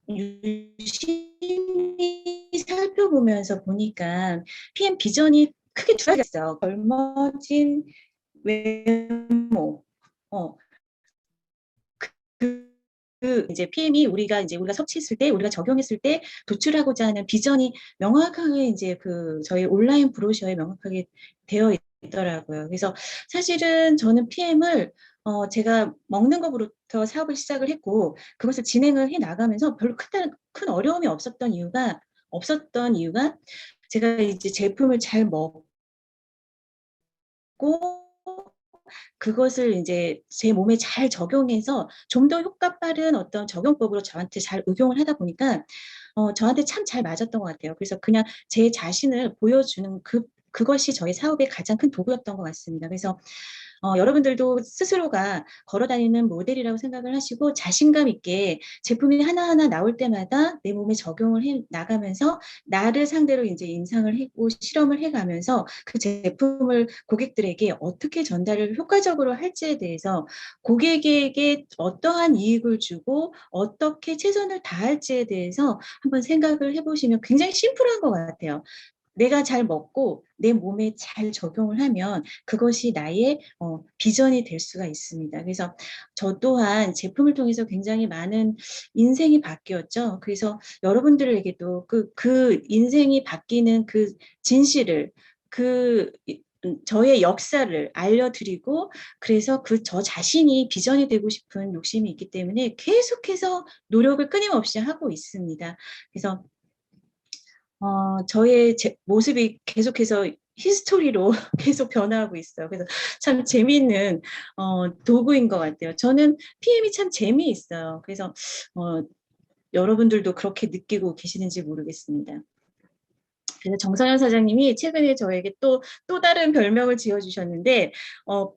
유심히 살펴보면서 보니까 PM 비전이 크게 두 가지가 있어요. 젊어진 외모. 이제 PM이 우리가 섭취했을 때, 우리가 적용했을 때 도출하고자 하는 비전이 명확하게 이제 저희 온라인 브로셔에 명확하게 되어 있더라고요. 그래서 사실은 저는 PM을 제가 먹는 것부터 사업을 시작을 했고, 그것을 진행을 해 나가면서 별로 큰 어려움이 없었던 이유가 제가 이제 제품을 잘 먹고 그것을 이제 제 몸에 잘 적용해서 좀 더 효과 빠른 어떤 적용법으로 저한테 잘 응용을 하다 보니까 저한테 참 잘 맞았던 것 같아요. 그래서 그냥 제 자신을 보여주는 그것이 저희 사업의 가장 큰 도구였던 것 같습니다. 그래서 여러분들도 스스로가 걸어다니는 모델이라고 생각을 하시고 자신감 있게 제품이 하나하나 나올 때마다 내 몸에 적용을 해 나가면서 나를 상대로 이제 임상을 했고 실험을 해가면서 그 제품을 고객들에게 어떻게 전달을 효과적으로 할지에 대해서 고객에게 어떠한 이익을 주고 어떻게 최선을 다할지에 대해서 한번 생각을 해보시면 굉장히 심플한 것 같아요. 내가 잘 먹고 내 몸에 잘 적용을 하면 그것이 나의 비전이 될 수가 있습니다. 그래서 저 또한 제품을 통해서 굉장히 많은 인생이 바뀌었죠. 그래서 여러분들에게도 그 인생이 바뀌는 그 진실을 저의 역사를 알려드리고 그래서 저 자신이 비전이 되고 싶은 욕심이 있기 때문에 계속해서 노력을 끊임없이 하고 있습니다. 그래서 저의 모습이 계속해서 히스토리로 계속 변화하고 있어요. 그래서 참 재미있는 도구인 것 같아요. 저는 PM이 참 재미있어요. 그래서 여러분들도 그렇게 느끼고 계시는지 모르겠습니다. 그래서 정선현 사장님이 최근에 저에게 또 다른 별명을 지어주셨는데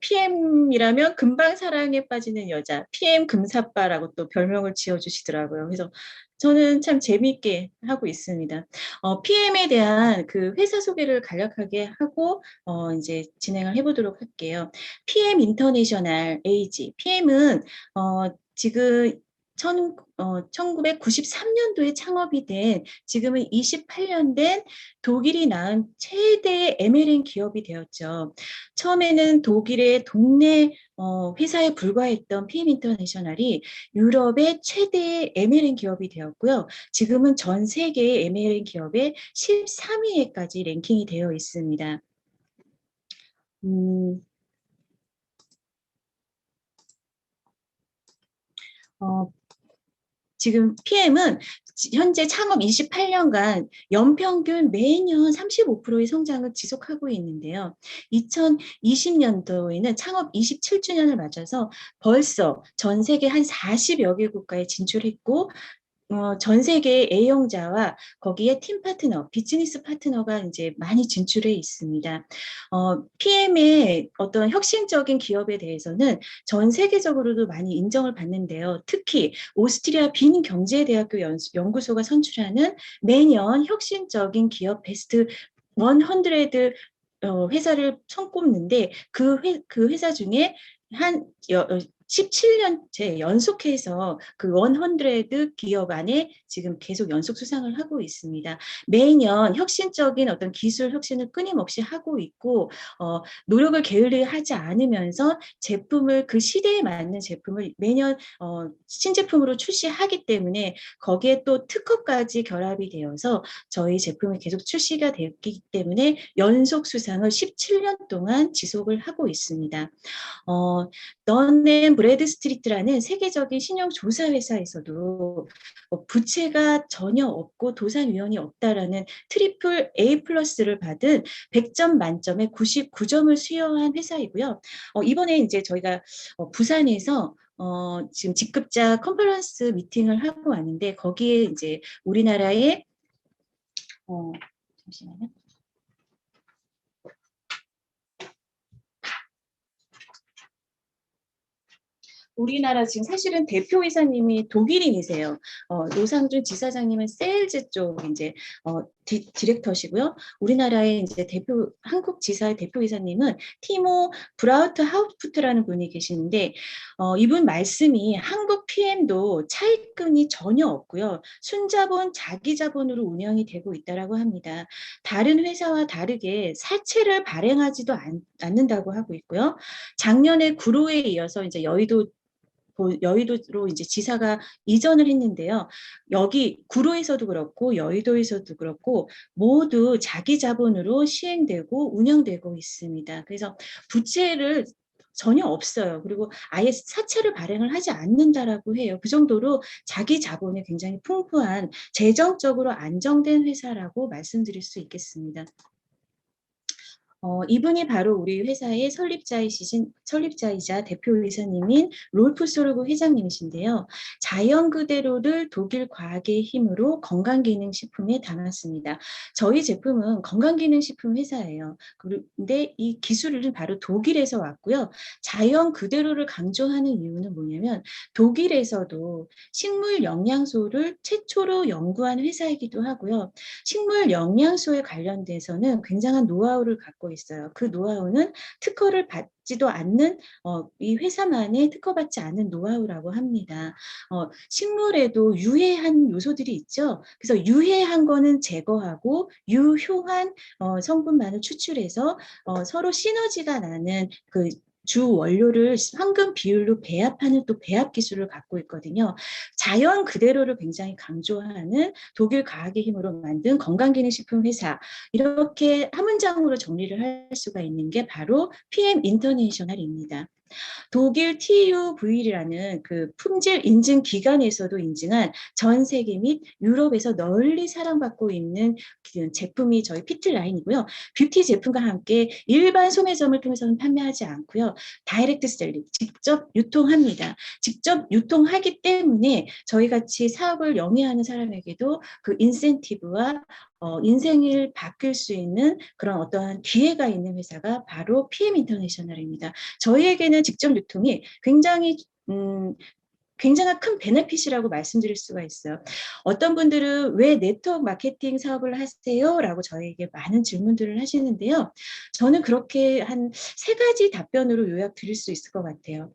PM이라면 금방 사랑에 빠지는 여자, PM 금사빠라고 또 별명을 지어주시더라고요. 그래서 저는 참 재미있게 하고 있습니다. PM에 대한 그 회사 소개를 간략하게 하고 이제 진행을 해보도록 할게요. PM 인터내셔널 에이지. PM은 지금 1993년도에 창업이 된 지금은 28년 된 독일이 낳은 최대의 MLM 기업이 되었죠. 처음에는 독일의 동네 회사에 불과했던 PM 인터내셔널이 유럽의 최대의 MLM 기업이 되었고요. 지금은 전 세계의 MLM 기업의 13위에까지 랭킹이 되어 있습니다. 지금 PM은 현재 창업 28년간 연평균 매년 35%의 성장을 지속하고 있는데요. 2020년도에는 창업 27주년을 맞아서 벌써 전 세계 한 40여 개 국가에 진출했고 전 세계의 A형자와 거기에 팀 파트너, 비즈니스 파트너가 이제 많이 진출해 있습니다. PM의 어떤 혁신적인 기업에 대해서는 전 세계적으로도 많이 인정을 받는데요. 특히 오스트리아 빈 경제대학교 연구소가 선출하는 매년 혁신적인 기업 베스트 100 회사를 손꼽는데 그 회사 중에 한 17년째 연속해서 그 100 기업 안에 지금 계속 연속 수상을 하고 있습니다. 매년 혁신적인 어떤 기술 혁신을 끊임없이 하고 있고 노력을 게을리하지 않으면서 제품을 그 시대에 맞는 제품을 매년 신제품으로 출시하기 때문에 거기에 또 특허까지 결합이 되어서 저희 제품이 계속 출시가 됐기 때문에 연속 수상을 17년 동안 지속을 하고 있습니다. 넌앤 브래드스트리트라는 세계적인 신용조사 회사에서도 부채가 전혀 없고 도산위험이 없다라는 트리플 A 플러스를 받은 100점 만점에 99점을 수여한 회사이고요. 이번에 이제 저희가 부산에서 지금 직급자 컨퍼런스 미팅을 하고 왔는데 거기에 이제 우리나라의 잠시만요. 우리나라 지금 사실은 대표이사님이 독일인이세요. 노상준 지사장님은 세일즈 쪽 이제 디렉터시고요. 우리나라의 이제 한국 지사의 대표이사님은 티모 브라우트 하우프트라는 분이 계시는데, 이분 말씀이 한국 PM도 차입금이 전혀 없고요. 순자본, 자기자본으로 운영이 되고 있다라고 합니다. 다른 회사와 다르게 사채를 발행하지도 않는다고 하고 있고요. 작년에 구로에 이어서 이제 여의도로 이제 지사가 이전을 했는데요. 여기 구로에서도 그렇고 여의도에서도 그렇고 모두 자기 자본으로 시행되고 운영되고 있습니다. 그래서 부채를 전혀 없어요. 그리고 아예 사채를 발행을 하지 않는다라고 해요. 그 정도로 자기 자본이 굉장히 풍부한 재정적으로 안정된 회사라고 말씀드릴 수 있겠습니다. 이분이 바로 우리 회사의 설립자이자 대표이사님인 롤프 소르그 회장님이신데요. 자연 그대로를 독일 과학의 힘으로 건강기능식품에 담았습니다. 저희 제품은 건강기능식품 회사예요. 그런데 이 기술은 바로 독일에서 왔고요. 자연 그대로를 강조하는 이유는 뭐냐면 독일에서도 식물 영양소를 최초로 연구한 회사이기도 하고요. 식물 영양소에 관련돼서는 굉장한 노하우를 갖고 있어요. 그 노하우는 특허를 받지도 않는 이 회사만의 특허받지 않은 노하우라고 합니다. 식물에도 유해한 요소들이 있죠. 그래서 유해한 거는 제거하고 유효한 성분만을 추출해서 서로 시너지가 나는 그 주 원료를 황금 비율로 배합하는 또 배합 기술을 갖고 있거든요. 자연 그대로를 굉장히 강조하는 독일 과학의 힘으로 만든 건강기능식품 회사, 이렇게 한 문장으로 정리를 할 수가 있는 게 바로 PM 인터내셔널입니다. 독일 TÜV라는 그 품질 인증 기관에서도 인증한 전 세계 및 유럽에서 널리 사랑받고 있는 제품이 저희 피트라인이고요. 뷰티 제품과 함께 일반 소매점을 통해서는 판매하지 않고요. 다이렉트 셀링, 직접 유통합니다. 직접 유통하기 때문에 저희 같이 사업을 영위하는 사람에게도 그 인센티브와 인생을 바뀔 수 있는 그런 어떠한 기회가 있는 회사가 바로 PM 인터내셔널입니다. 저희에게는 직접 유통이 굉장한 큰 베네핏이라고 말씀드릴 수가 있어요. 어떤 분들은 왜 네트워크 마케팅 사업을 하세요? 라고 저에게 많은 질문들을 하시는데요. 저는 그렇게 한 세 가지 답변으로 요약 드릴 수 있을 것 같아요.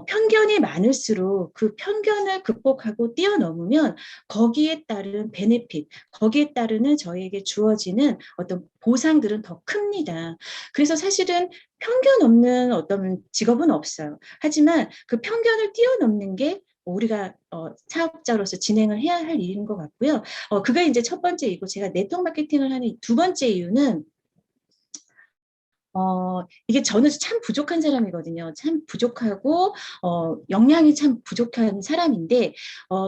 편견이 많을수록 그 편견을 극복하고 뛰어넘으면 거기에 따른 베네핏, 거기에 따르는 저에게 주어지는 어떤 보상들은 더 큽니다. 그래서 사실은 편견 없는 어떤 직업은 없어요. 하지만 그 편견을 뛰어넘는 게 우리가 사업자로서 진행을 해야 할 일인 것 같고요. 그게 이제 첫 번째이고, 제가 네트워크 마케팅을 하는 두 번째 이유는 이게 저는 참 부족한 사람이거든요. 참 부족하고, 역량이 참 부족한 사람인데,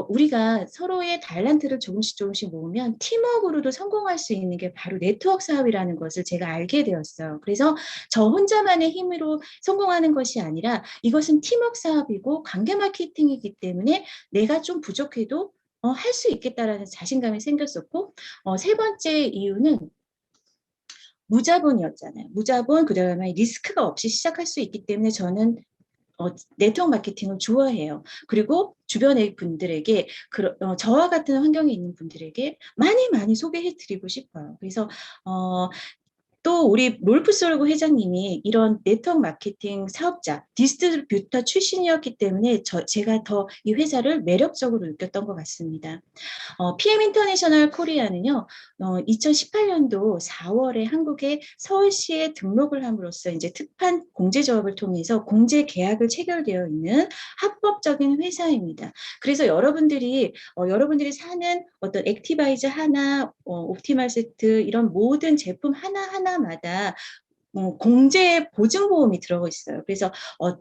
우리가 서로의 달란트를 조금씩 모으면 팀워크로도 성공할 수 있는 게 바로 네트워크 사업이라는 것을 제가 알게 되었어요. 그래서 저 혼자만의 힘으로 성공하는 것이 아니라 이것은 팀워크 사업이고 관계 마케팅이기 때문에 내가 좀 부족해도 할 수 있겠다라는 자신감이 생겼었고, 세 번째 이유는 무자본이었잖아요. 무자본, 그다음에 리스크가 없이 시작할 수 있기 때문에 저는 네트워크 마케팅을 좋아해요. 그리고 주변의 분들에게 저와 같은 환경에 있는 분들에게 많이 소개해드리고 싶어요. 그래서 또 우리 롤프솔고 회장님이 이런 네트워크 마케팅 사업자, 디스트리뷰터 출신이었기 때문에 제가 더 이 회사를 매력적으로 느꼈던 것 같습니다. PM 인터내셔널 코리아는요, 2018년도 4월에 한국의 서울시에 등록을 함으로써 이제 특판 공제조합을 통해서 공제 계약을 체결되어 있는 합법적인 회사입니다. 그래서 여러분들이 사는 어떤 액티바이즈 하나, 옵티말 세트 이런 모든 제품 하나하나마다 공제 보증보험이 들어가 있어요. 그래서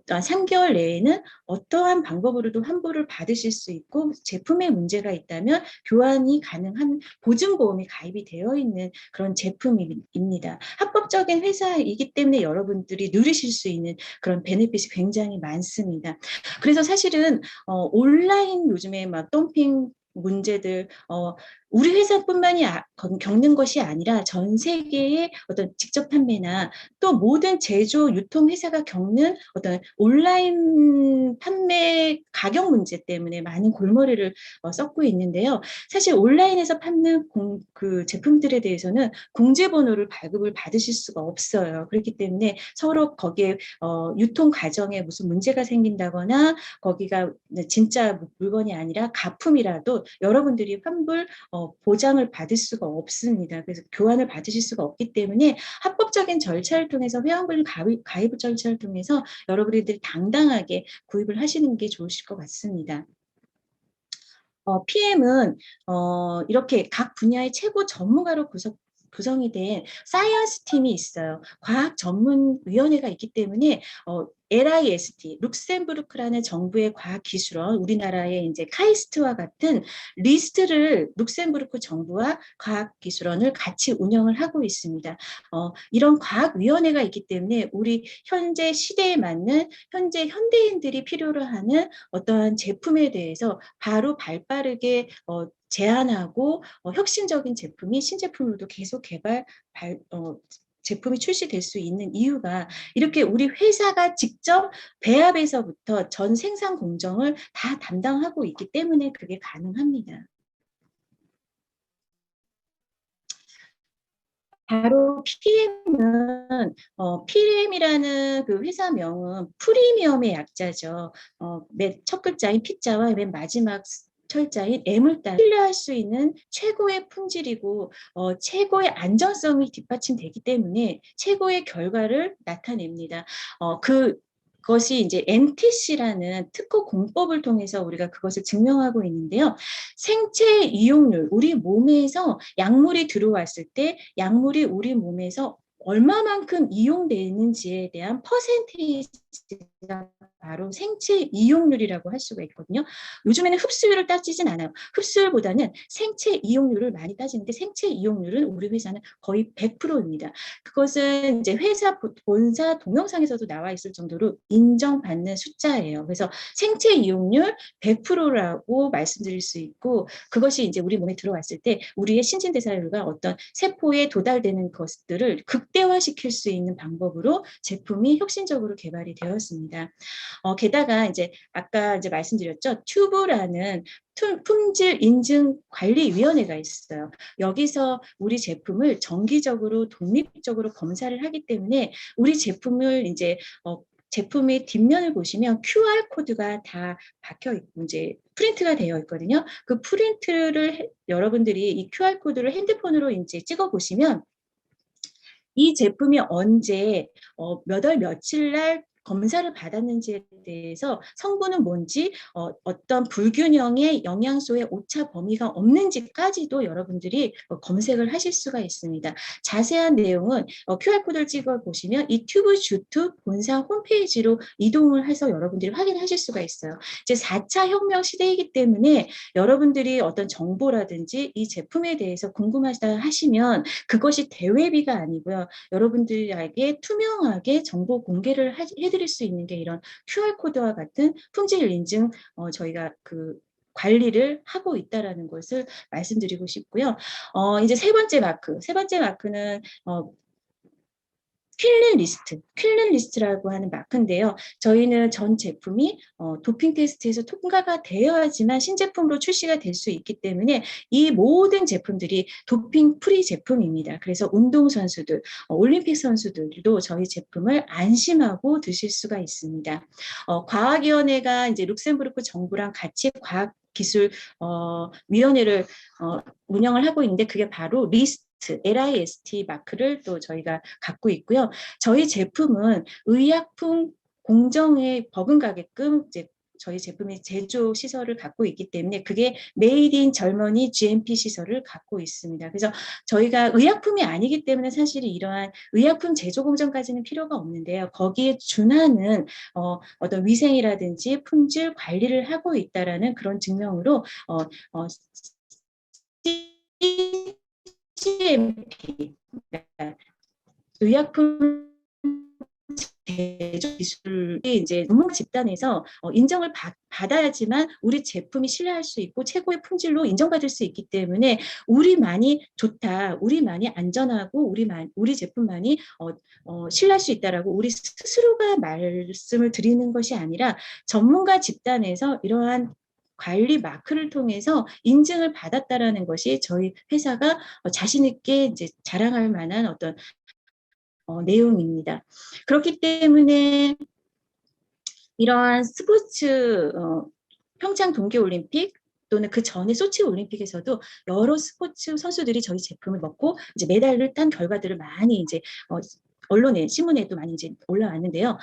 3개월 내에는 어떠한 방법으로도 환불을 받으실 수 있고, 제품에 문제가 있다면 교환이 가능한 보증보험이 가입이 되어 있는 그런 제품입니다. 합법적인 회사이기 때문에 여러분들이 누리실 수 있는 그런 베네핏이 굉장히 많습니다. 그래서 사실은 온라인 요즘에 막 덤핑 문제들, 우리 회사뿐만이 겪는 것이 아니라 전 세계의 어떤 직접 판매나 또 모든 제조 유통 회사가 겪는 어떤 온라인 판매 가격 문제 때문에 많은 골머리를 썩고 있는데요. 사실 온라인에서 판는 그 제품들에 대해서는 공제번호를 발급을 받으실 수가 없어요. 그렇기 때문에 서로 거기에 유통 과정에 무슨 문제가 생긴다거나 거기가 진짜 물건이 아니라 가품이라도 여러분들이 환불 보장을 받을 수가 없습니다. 그래서 교환을 받으실 수가 없기 때문에 합법적인 절차를 통해서 회원권 가입 절차를 통해서 여러분들이 당당하게 구입을 하시는 게 좋으실 것 같습니다. PM은 이렇게 각 분야의 최고 전문가로 구성이 된 사이언스 팀이 있어요. 과학 전문위원회가 있기 때문에 LIST, 룩셈부르크라는 정부의 과학기술원, 우리나라의 이제 카이스트와 같은 리스트를 룩셈부르크 정부와 과학기술원을 같이 운영을 하고 있습니다. 이런 과학위원회가 있기 때문에 우리 현재 시대에 맞는 현재 현대인들이 필요로 하는 어떠한 제품에 대해서 바로 발빠르게 제안하고 혁신적인 제품이 신제품으로도 계속 제품이 출시될 수 있는 이유가 이렇게 우리 회사가 직접 배합에서부터 전 생산 공정을 다 담당하고 있기 때문에 그게 가능합니다. 바로 PM은 PM이라는 그 회사명은 프리미엄의 약자죠. 맨 첫 글자인 P자와 맨 마지막 철자인 M을 따라 신뢰할 수 있는 최고의 품질이고 최고의 안전성이 뒷받침되기 때문에 최고의 결과를 나타냅니다. 그것이 이제 NTC라는 특허 공법을 통해서 우리가 그것을 증명하고 있는데요. 생체 이용률, 우리 몸에서 약물이 들어왔을 때 약물이 우리 몸에서 얼마만큼 이용되는지에 대한 퍼센테이지가 바로 생체 이용률이라고 할 수가 있거든요. 요즘에는 흡수율을 따지진 않아요. 흡수율보다는 생체 이용률을 많이 따지는데 생체 이용률은 우리 회사는 거의 100%입니다. 그것은 이제 회사 본사 동영상에서도 나와 있을 정도로 인정받는 숫자예요. 그래서 생체 이용률 100%라고 말씀드릴 수 있고 그것이 이제 우리 몸에 들어왔을 때 우리의 신진대사율과 어떤 세포에 도달되는 것들을 극대화시킬 수 있는 방법으로 제품이 혁신적으로 개발이 되었습니다. 게다가 이제 아까 이제 말씀드렸죠. 튜브라는 품질 인증 관리위원회가 있어요. 여기서 우리 제품을 정기적으로 독립적으로 검사를 하기 때문에 우리 제품을 이제 제품의 뒷면을 보시면 QR 코드가 다 박혀 있고 이제 프린트가 되어 있거든요. 그 프린트를 여러분들이 이 QR 코드를 핸드폰으로 이제 찍어 보시면 이 제품이 언제 몇 월 며칠 날 검사를 받았는지에 대해서 성분은 뭔지 어떤 불균형의 영양소의 오차 범위가 없는지까지도 여러분들이 검색을 하실 수가 있습니다. 자세한 내용은 QR코드를 찍어 보시면 이 튜브 주투 본사 홈페이지로 이동을 해서 여러분들이 확인하실 수가 있어요. 이제 4차 혁명 시대이기 때문에 여러분들이 어떤 정보라든지 이 제품에 대해서 궁금하다 하시면 그것이 대외비가 아니고요. 여러분들에게 투명하게 정보 공개를 해드릴 수 있는 게 이런 QR코드와 같은 품질 인증 저희가 그 관리를 하고 있다라는 것을 말씀드리고 싶고요. 이제 세 번째 마크는 퀼린 리스트라고 하는 마크인데요. 저희는 전 제품이 도핑 테스트에서 통과가 되어야지만 신제품으로 출시가 될 수 있기 때문에 이 모든 제품들이 도핑 프리 제품입니다. 그래서 운동선수들, 올림픽 선수들도 저희 제품을 안심하고 드실 수가 있습니다. 과학위원회가 이제 룩셈부르크 정부랑 같이 과학 기술 위원회를 운영을 하고 있는데 그게 바로 LIST 마크를 또 저희가 갖고 있고요. 저희 제품은 의약품 공정에 버금가게끔 이제 저희 제품이 제조 시설을 갖고 있기 때문에 그게 메이드 인 젊은이 GMP 시설을 갖고 있습니다. 그래서 저희가 의약품이 아니기 때문에 사실 이러한 의약품 제조 공정까지는 필요가 없는데요. 거기에 준하는 어떤 위생이라든지 품질 관리를 하고 있다라는 그런 증명으로 GMP 의약품 대중 기술이 이제 전문가 집단에서 인정을 받아야지만 우리 제품이 신뢰할 수 있고 최고의 품질로 인정받을 수 있기 때문에 우리만이 좋다, 우리만이 안전하고 우리 제품만이 신뢰할 수 있다라고 우리 스스로가 말씀을 드리는 것이 아니라 전문가 집단에서 이러한 관리 마크를 통해서 인증을 받았다라는 것이 저희 회사가 자신 있게 이제 자랑할 만한 어떤 내용입니다. 그렇기 때문에 이러한 스포츠 평창 동계올림픽 또는 그 전에 소치 올림픽에서도 여러 스포츠 선수들이 저희 제품을 먹고 이제 메달을 딴 결과들을 많이 이제 언론에 신문에도 많이 이제 올라왔는데요.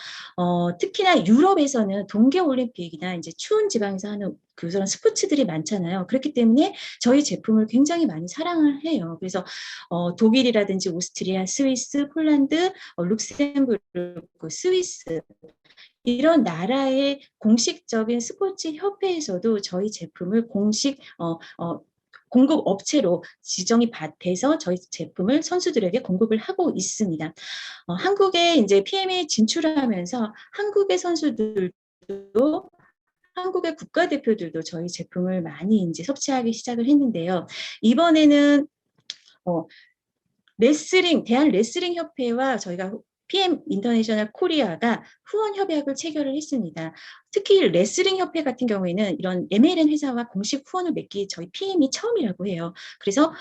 특히나 유럽에서는 동계올림픽이나 이제 추운 지방에서 하는 그런 스포츠들이 많잖아요. 그렇기 때문에 저희 제품을 굉장히 많이 사랑을 해요. 그래서 독일이라든지 오스트리아, 스위스, 폴란드, 룩셈부르크, 스위스 이런 나라의 공식적인 스포츠 협회에서도 저희 제품을 공식 공급 업체로 지정이 돼서 저희 제품을 선수들에게 공급을 하고 있습니다. 한국에 이제 PM에 진출하면서 한국의 선수들도 한국의 국가대표들도 저희 제품을 많이 이제 섭취하기 시작을 했는데요. 이번에는 대한 레슬링 협회와 저희가 PM 인터내셔널 코리아가 후원 협약을 체결을 했습니다. 특히 레슬링 협회 같은 경우에는 이런 MLN 회사와 공식 후원을 맺기 저희 PM이 처음이라고 해요. 그래서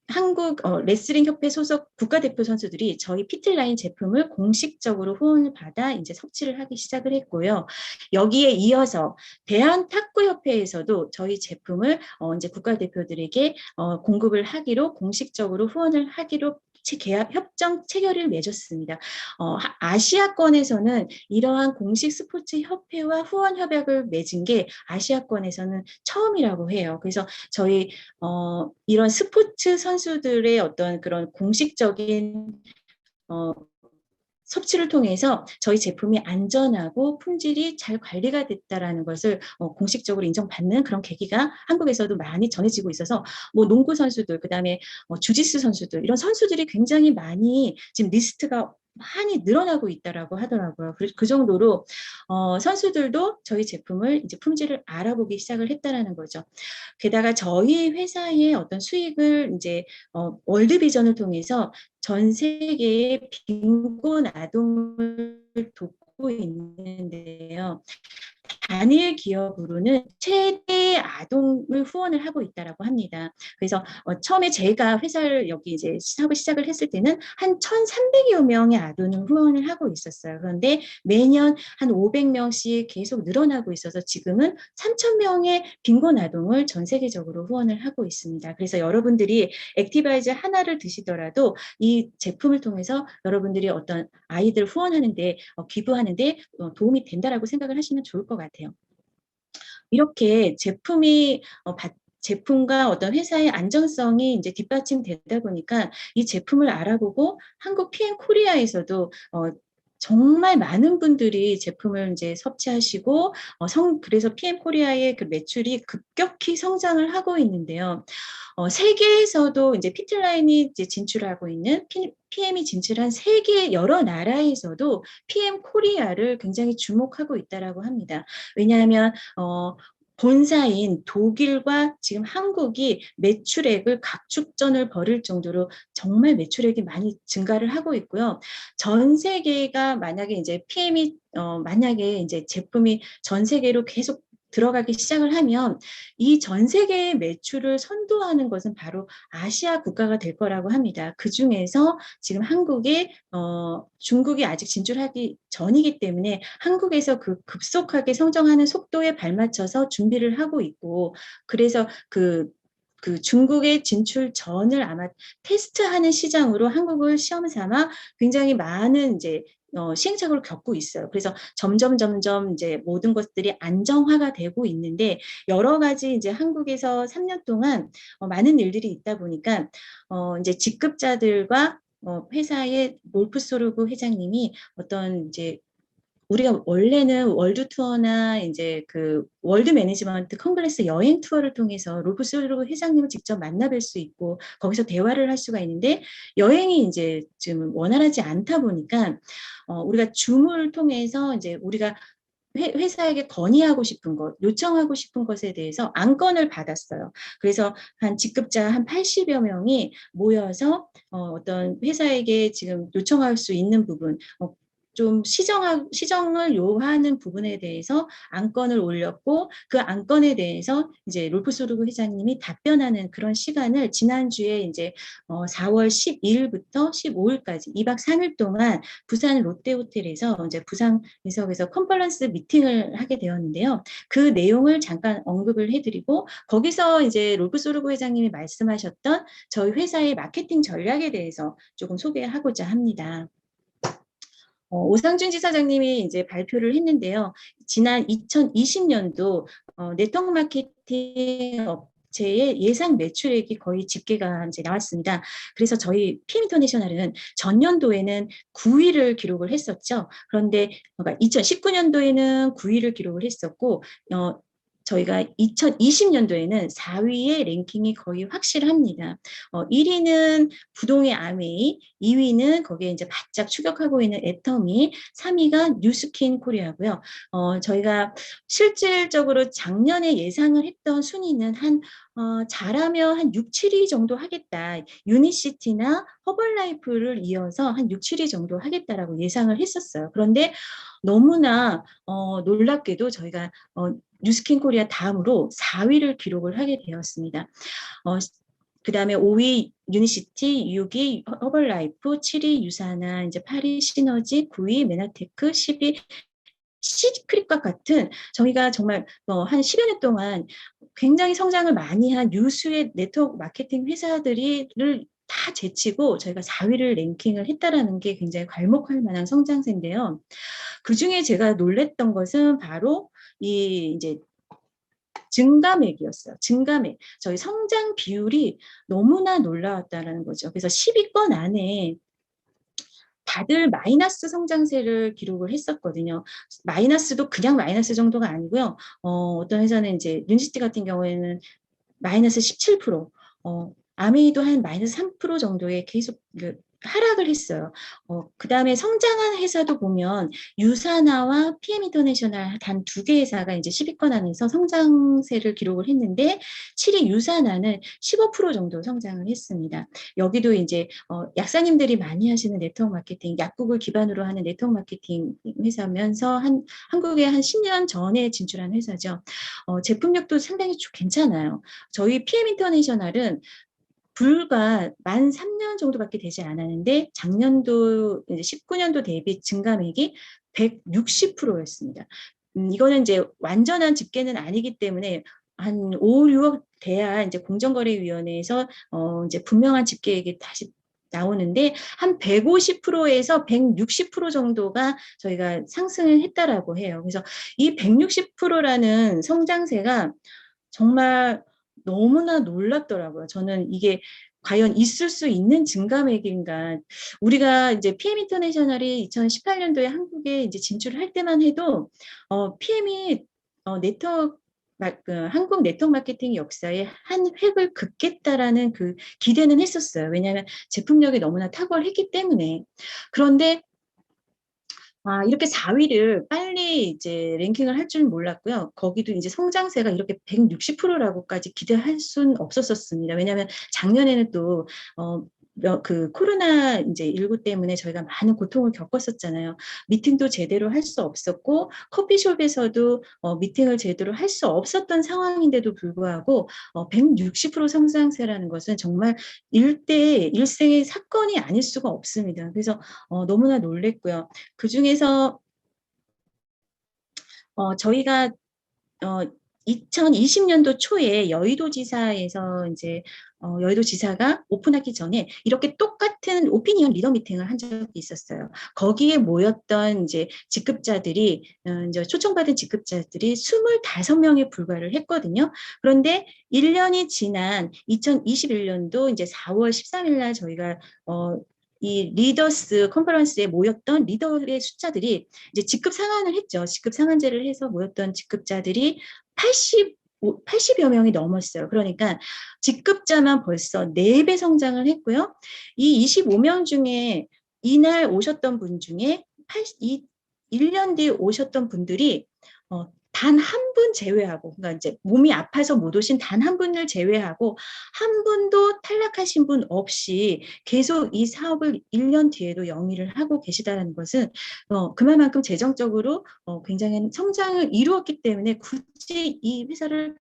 한국 레슬링 협회 소속 국가대표 선수들이 저희 피틀라인 제품을 공식적으로 후원을 받아 이제 섭취를 하기 시작을 했고요. 여기에 이어서 대한탁구협회에서도 저희 제품을 이제 국가대표들에게 공급을 하기로 공식적으로 후원을 하기로 협정 체결을 맺었습니다. 아시아권에서는 이러한 공식 스포츠 협회와 후원 협약을 맺은 게 아시아권에서는 처음이라고 해요. 그래서 저희 이런 스포츠 선수들의 어떤 그런 공식적인 섭취를 통해서 저희 제품이 안전하고 품질이 잘 관리가 됐다라는 것을 공식적으로 인정받는 그런 계기가 한국에서도 많이 전해지고 있어서 뭐 농구 선수들, 그다음에 주짓수 선수들 이런 선수들이 굉장히 많이 지금 리스트가 많이 늘어나고 있다라고 하더라고요. 그 정도로 선수들도 저희 제품을 이제 품질을 알아보기 시작을 했다라는 거죠. 게다가 저희 회사의 어떤 수익을 이제 월드비전을 통해서 전 세계의 빈곤 아동을 돕고 있는데요. 단일 기업으로는 최대 아동을 후원을 하고 있다라고 합니다. 그래서 처음에 제가 회사를 여기 이제 사업을 시작을 했을 때는 한 1,300여 명의 아동을 후원을 하고 있었어요. 그런데 매년 한 500명씩 계속 늘어나고 있어서 지금은 3,000명의 빈곤 아동을 전 세계적으로 후원을 하고 있습니다. 그래서 여러분들이 액티바이즈 하나를 드시더라도 이 제품을 통해서 여러분들이 어떤 아이들 후원하는데 기부하는데 도움이 된다라고 생각을 하시면 좋을 것 같아요. 이렇게 제품과 어떤 회사의 안정성이 이제 뒷받침되다 보니까 이 제품을 알아보고 한국 PM 코리아에서도 정말 많은 분들이 제품을 이제 섭취하시고 그래서 PM 코리아의 그 매출이 급격히 성장을 하고 있는데요. 세계에서도 이제 피틀라인이 이제 진출하고 있는 PM이 진출한 세계 여러 나라에서도 PM 코리아를 굉장히 주목하고 있다라고 합니다. 왜냐하면 본사인 독일과 지금 한국이 매출액을 각축전을 벌일 정도로 정말 매출액이 많이 증가를 하고 있고요. 전 세계가 만약에 이제 PM이 만약에 이제 제품이 전 세계로 계속 들어가기 시작을 하면 이 전 세계의 매출을 선도하는 것은 바로 아시아 국가가 될 거라고 합니다. 그중에서 지금 중국이 아직 진출하기 전이기 때문에 한국에서 그 급속하게 성장하는 속도에 발맞춰서 준비를 하고 있고 그래서 그 중국의 진출 전을 아마 테스트하는 시장으로 한국을 시험 삼아 굉장히 많은 이제 시행착오를 겪고 있어요. 그래서 점점 이제 모든 것들이 안정화가 되고 있는데 여러 가지 이제 한국에서 3년 동안 많은 일들이 있다 보니까 이제 직급자들과 회사의 몰프소르그 회장님이 어떤 이제 우리가 원래는 월드 투어나 이제 그 월드 매니지먼트 콩글레스 여행 투어를 통해서 롤프 솔르그 회장님을 직접 만나뵐 수 있고 거기서 대화를 할 수가 있는데 여행이 이제 좀 원활하지 않다 보니까 우리가 줌을 통해서 이제 우리가 회사에게 건의하고 싶은 것, 요청하고 싶은 것에 대해서 안건을 받았어요. 그래서 한 직급자 한 80여 명이 모여서 어떤 회사에게 지금 요청할 수 있는 부분, 좀 시정을 요하는 부분에 대해서 안건을 올렸고 그 안건에 대해서 이제 롤프 소르그 회장님이 답변하는 그런 시간을 지난주에 이제 4월 12일부터 15일까지 2박 3일 동안 부산 롯데호텔에서 이제 부산 인석에서 컨퍼런스 미팅을 하게 되었는데요. 그 내용을 잠깐 언급을 해드리고 거기서 이제 롤프 소르그 회장님이 말씀하셨던 저희 회사의 마케팅 전략에 대해서 조금 소개하고자 합니다. 오상준 지사장님이 이제 발표를 했는데요. 지난 2020년도 네트워크 마케팅 업체의 예상 매출액이 거의 집계가 이제 나왔습니다. 그래서 저희 PM 인터내셔널은 전년도에는 9위를 기록을 했었죠. 그런데 2019년도에는 9위를 기록을 했었고 저희가 2020년도에는 4위의 랭킹이 거의 확실합니다. 1위는 부동의 아메이, 2위는 거기에 이제 바짝 추격하고 있는 애터미, 3위가 뉴스킨 코리아고요. 저희가 실질적으로 작년에 예상을 했던 순위는 잘하면 한 6, 7위 정도 하겠다. 유니시티나 허벌라이프를 이어서 한 6, 7위 정도 하겠다라고 예상을 했었어요. 그런데 너무나 놀랍게도 저희가 뉴스킨 코리아 다음으로 4위를 기록을 하게 되었습니다. 그 다음에 5위 유니시티, 6위 허벌라이프, 7위 유사나, 이제 8위 시너지, 9위 메나테크, 10위 시크릿과 같은 저희가 정말 한 10여 년 동안 굉장히 성장을 많이 한 유수의 네트워크 마케팅 회사들을 다 제치고 저희가 4위를 랭킹을 했다라는 게 굉장히 괄목할 만한 성장세인데요. 그 중에 제가 놀랬던 것은 바로 이 이제 증가맥이었어요. 증가맥. 저희 성장 비율이 너무나 놀라웠다는 거죠. 그래서 10위권 안에 다들 마이너스 성장세를 기록을 했었거든요. 마이너스도 그냥 마이너스 정도가 아니고요. 어떤 회사는 이제 유니시티 같은 경우에는 마이너스 17%, 아메이도 한 마이너스 3% 정도의 계속 하락을 했어요. 그 다음에 성장한 회사도 보면 유사나와 PM 인터내셔널 단 두 개 회사가 이제 10위권 안에서 성장세를 기록을 했는데 7위 유사나는 15% 정도 성장을 했습니다. 여기도 이제 약사님들이 많이 하시는 네트워크 마케팅, 약국을 기반으로 하는 네트워크 마케팅 회사면서 한국에 한 10년 전에 진출한 회사죠. 제품력도 상당히 괜찮아요. 저희 PM 인터내셔널은 불과 만 3년 정도밖에 되지 않았는데 작년도 19년도 대비 증가액이 160%였습니다. 이거는 이제 완전한 집계는 아니기 때문에 한 5, 6억 돼야 이제 공정거래위원회에서 이제 분명한 집계액이 다시 나오는데 한 150%에서 160% 정도가 저희가 상승을 했다라고 해요. 그래서 이 160%라는 성장세가 정말 너무나 놀랍더라고요. 저는 이게 과연 있을 수 있는 증가맥인가. 우리가 이제 PM 인터내셔널이 2018년도에 한국에 이제 진출을 할 때만 해도 PM이 네트워크 한국 네트워크 마케팅 역사에 한 획을 긋겠다라는 그 기대는 했었어요. 왜냐하면 제품력이 너무나 탁월했기 때문에. 그런데 이렇게 4위를 빨리 이제 랭킹을 할 줄은 몰랐고요. 거기도 이제 성장세가 이렇게 160%라고까지 기대할 수는 없었었습니다. 왜냐하면 작년에는 또, 그 코로나 이제 19 때문에 저희가 많은 고통을 겪었었잖아요. 미팅도 제대로 할 수 없었고, 커피숍에서도 미팅을 제대로 할 수 없었던 상황인데도 불구하고, 160% 성장세라는 것은 정말 일생의 사건이 아닐 수가 없습니다. 그래서 너무나 놀랬고요. 그 중에서 저희가 2020년도 초에 여의도지사에서 이제 여의도지사가 오픈하기 전에 이렇게 똑같은 오피니언 리더 미팅을 한 적이 있었어요. 거기에 모였던 이제 직급자들이 이제 초청받은 직급자들이 25명에 불과를 했거든요. 그런데 1년이 지난 2021년도 이제 4월 13일 날 저희가 이 리더스 컨퍼런스에 모였던 리더의 숫자들이 이제 직급 상한을 했죠. 직급 상한제를 해서 모였던 직급자들이 80여 명이 넘었어요. 그러니까 직급자만 벌써 4배 성장을 했고요. 이 25명 중에 이날 오셨던 분 중에 1년 뒤에 오셨던 분들이 단 한 분 제외하고, 그러니까 이제 몸이 아파서 못 오신 단 한 분을 제외하고 한 분도 탈락하신 분 없이 계속 이 사업을 1년 뒤에도 영위를 하고 계시다는 것은 그만큼 재정적으로 굉장히 성장을 이루었기 때문에 굳이 이 회사를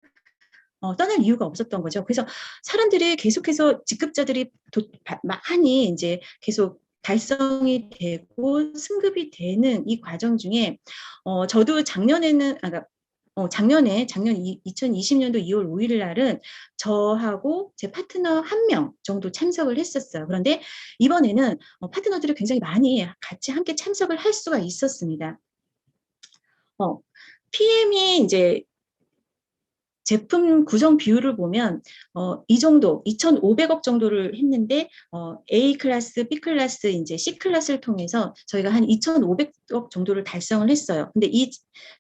떠날 이유가 없었던 거죠. 그래서 사람들이 계속해서 직급자들이 많이 이제 계속 달성이 되고 승급이 되는 이 과정 중에 저도 작년에는 작년 2020년도 2월 5일 날은 저하고 제 파트너 1명 정도 참석을 했었어요. 그런데 이번에는 파트너들이 굉장히 많이 같이 함께 참석을 할 수가 있었습니다. PM이 이제 제품 구성 비율을 보면 이 정도 2,500억 정도를 했는데 A 클래스, B 클래스, 이제 C 클래스를 통해서 저희가 한 2,500억 정도를 달성을 했어요. 근데 이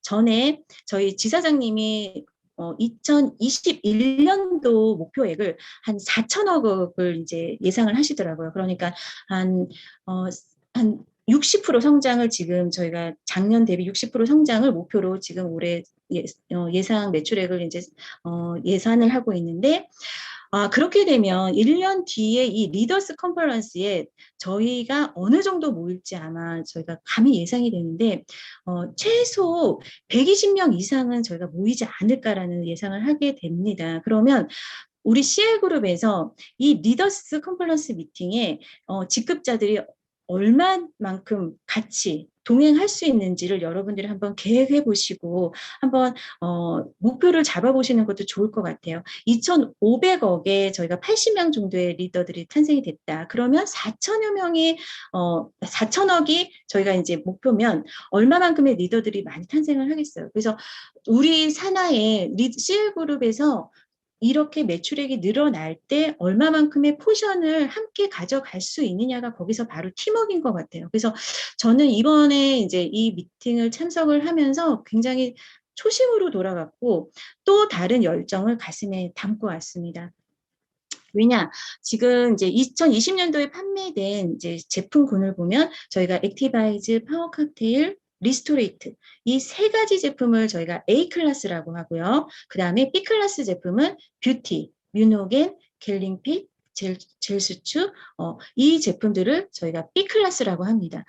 전에 저희 지사장님이 2021년도 목표액을 한 4천억을 이제 예상을 하시더라고요. 그러니까 한 60% 성장을 지금 저희가 작년 대비 60% 성장을 목표로 지금 올해 예상 매출액을 이제 예산을 하고 있는데 그렇게 되면 1년 뒤에 이 리더스 컨퍼런스에 저희가 어느 정도 모일지 아마 저희가 감히 예상이 되는데 최소 120명 이상은 저희가 모이지 않을까라는 예상을 하게 됩니다. 그러면 우리 CL그룹에서 이 리더스 컨퍼런스 미팅에 직급자들이 얼마만큼 같이 동행할 수 있는지를 여러분들이 한번 계획해 보시고 한번 목표를 잡아보시는 것도 좋을 것 같아요. 2,500억에 저희가 80명 정도의 리더들이 탄생이 됐다. 그러면 4천여 명이 4천억이 저희가 이제 목표면 얼마만큼의 리더들이 많이 탄생을 하겠어요. 그래서 우리 산하의 CL그룹에서 이렇게 매출액이 늘어날 때 얼마만큼의 포션을 함께 가져갈 수 있느냐가 거기서 바로 팀워크인 것 같아요. 그래서 저는 이번에 이제 이 미팅을 참석을 하면서 굉장히 초심으로 돌아갔고 또 다른 열정을 가슴에 담고 왔습니다. 왜냐, 지금 이제 2020년도에 판매된 이제 제품군을 보면 저희가 액티바이즈, 파워 칵테일, 리스토레이트 이 세 가지 제품을 저희가 A 클래스라고 하고요. 그 다음에 B 클래스 제품은 뷰티, 뮤노겐, 갤링핏, 젤수추 이 제품들을 저희가 B 클래스라고 합니다.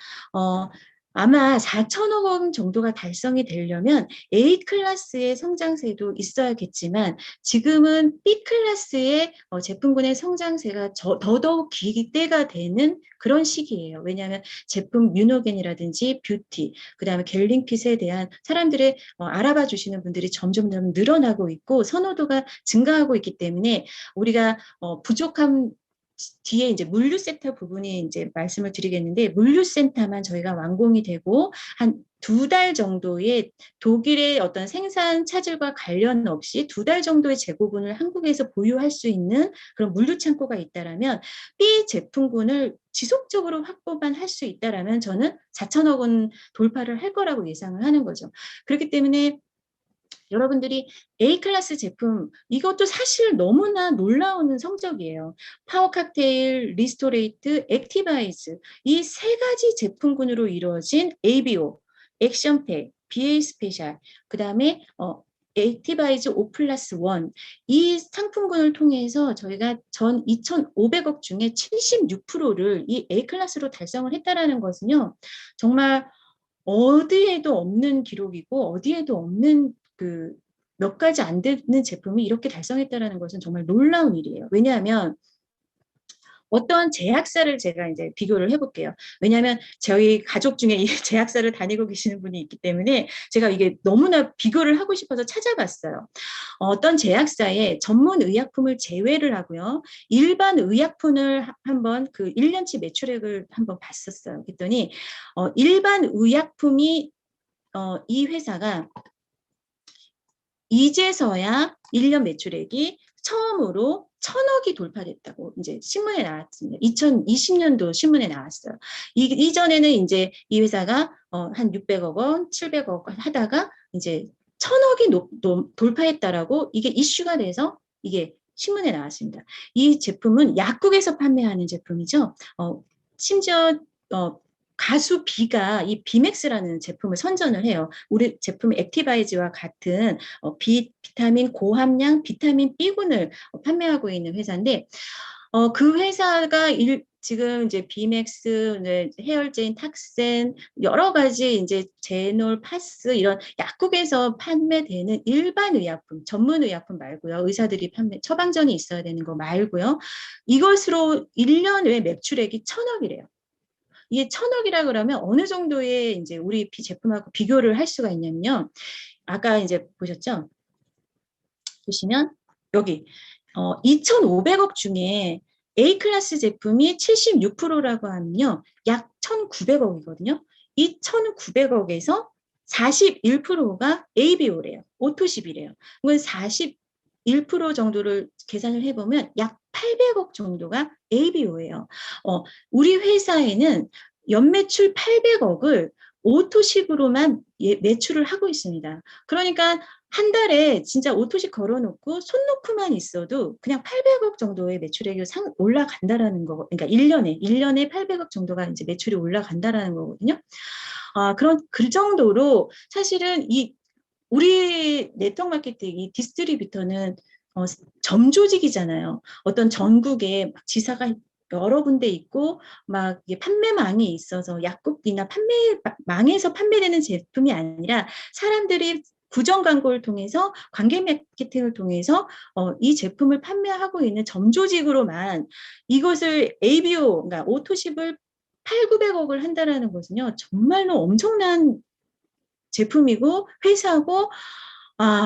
아마 4천억 원 정도가 달성이 되려면 A 클래스의 성장세도 있어야겠지만 지금은 B 클래스의 제품군의 성장세가 더더욱 기대가 되는 그런 시기예요. 왜냐하면 제품 뮤노겐이라든지 뷰티, 그 다음에 갤링핏에 대한 사람들의 알아봐 주시는 분들이 점점 늘어나고 있고 선호도가 증가하고 있기 때문에 우리가 부족한 뒤에 이제 물류센터 부분이 이제 말씀을 드리겠는데 물류센터만 저희가 완공이 되고 한 2달 정도의 독일의 어떤 생산 차질과 관련 없이 2달 정도의 재고분을 한국에서 보유할 수 있는 그런 물류 창고가 있다라면 B 제품군을 지속적으로 확보만 할 수 있다라면 저는 4천억 원 돌파를 할 거라고 예상을 하는 거죠. 그렇기 때문에 여러분들이 A 클래스 제품 이것도 사실 너무나 놀라운 성적이에요. 파워 칵테일, 리스토레이트, 액티바이즈 이 세 가지 제품군으로 이루어진 ABO, 액션팩, BA 스페셜 그 다음에 액티바이즈 5 플러스 1 이 상품군을 통해서 저희가 전 2,500억 중에 76%를 이 A 클래스로 달성을 했다라는 것은요. 정말 어디에도 없는 기록이고 어디에도 없는 그 몇 가지 안 되는 제품이 이렇게 달성했다라는 것은 정말 놀라운 일이에요. 왜냐하면 어떤 제약사를 제가 이제 비교를 해볼게요. 왜냐하면 저희 가족 중에 이 제약사를 다니고 계시는 분이 있기 때문에 제가 이게 너무나 비교를 하고 싶어서 찾아봤어요. 어떤 제약사의 전문 의약품을 제외를 하고요. 일반 의약품을 한번 그 1년치 매출액을 한번 봤었어요. 그랬더니 일반 의약품이 이 회사가 이제서야 1년 매출액이 처음으로 천억이 돌파됐다고 이제 신문에 나왔습니다. 2020년도 신문에 나왔어요. 이전에는 이제 이 회사가 한 600억 원, 700억 원 하다가 이제 천억이 돌파했다라고 이게 이슈가 돼서 이게 신문에 나왔습니다. 이 제품은 약국에서 판매하는 제품이죠. 심지어 가수 B가 이 비맥스라는 제품을 선전을 해요. 우리 제품 액티바이즈와 같은 비타민 고함량 비타민 B군을 판매하고 있는 회사인데 그 회사가 지금 이제 비맥스, 헤어제인, 탁센 여러 가지 이제 제놀, 파스 이런 약국에서 판매되는 일반 의약품, 전문 의약품 말고요. 의사들이 처방전이 있어야 되는 거 말고요. 이것으로 1년에 매출액이 1,000억이래요. 이게 1,000억이라 그러면 어느 정도의 이제 우리 제품하고 비교를 할 수가 있냐면요. 아까 이제 보셨죠? 보시면 여기 2,500억 중에 A클래스 제품이 76%라고 하면요. 약 1,900억이거든요. 이 1,900억에서 41%가 ABO래요. 오토십이래요. 그건 41% 정도를 계산을 해보면 약 800억 정도가 ABO예요. 우리 회사에는 연매출 800억을 오토십으로만 매출을 하고 있습니다. 그러니까 한 달에 진짜 오토식 걸어놓고 손 놓고만 있어도 그냥 800억 정도의 매출액이 올라간다라는 거, 그러니까 1년에 800억 정도가 이제 매출이 올라간다라는 거거든요. 그 정도로 사실은 우리 네트워크 마케팅, 이 디스트리뷰터는 점조직이잖아요. 어떤 전국에 막 지사가 여러 군데 있고 막 판매망이 있어서 약국이나 판매망에서 판매되는 제품이 아니라 사람들이 구정 광고를 통해서 관계 마케팅을 통해서 이 제품을 판매하고 있는 점조직으로만 이것을 ABO, 그러니까 오토십을 8, 900억을 한다라는 것은요. 정말로 엄청난 제품이고 회사고